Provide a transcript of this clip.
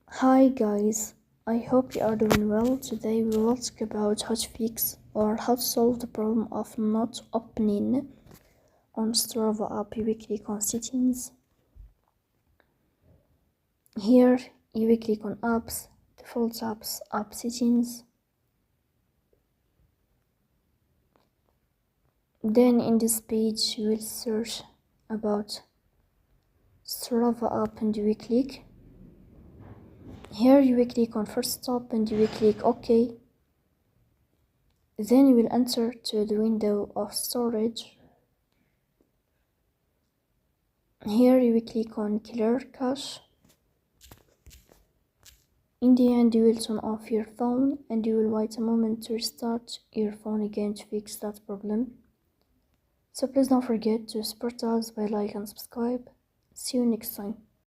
Hi guys, I hope you are doing well. Today we will talk about how to fix or how to solve the problem of not opening on Strava app. You will click on settings. Here you will click on apps, default apps, app settings. Then in this page you will search about Strava app and you will click. Here you will click on first stop and you will click OK. Then you will enter to the window of storage. Here you will click on clear cache. In the end you will turn off your phone and you will wait a moment to restart your phone again to fix that problem. So please don't forget to support us by like and subscribe. See you next time.